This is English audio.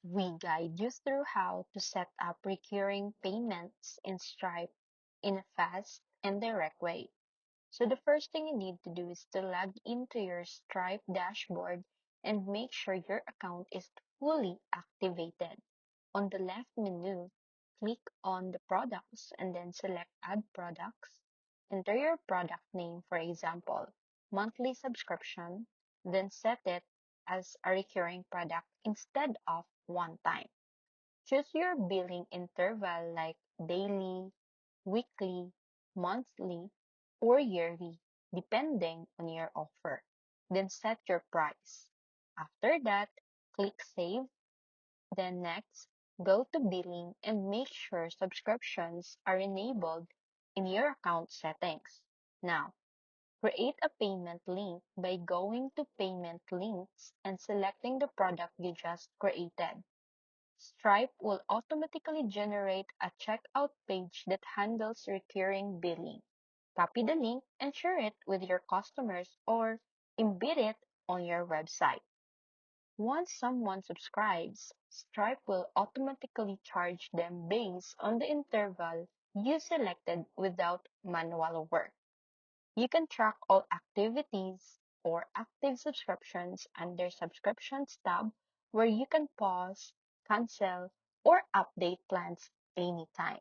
we guide you through how to set up recurring payments in Stripe in a fast and direct way. So the first thing you need to do is to log into your Stripe dashboard and make sure your account is fully activated. On the left menu, click on the products and then select Add Products. Enter your product name, for example, monthly subscription, then set it as a recurring product instead of one time. Choose your billing interval like daily, weekly, monthly, or yearly, depending on your offer. Then set your price. After that, click Save. Then next, go to billing and make sure subscriptions are enabled in your account settings. Now, create a payment link by going to Payment Links and selecting the product you just created. Stripe will automatically generate a checkout page that handles recurring billing. Copy the link and share it with your customers or embed it on your website. Once someone subscribes, Stripe will automatically charge them based on the interval you selected without manual work. You can track all activities or active subscriptions under Subscriptions tab where you can pause, cancel, or update plans anytime.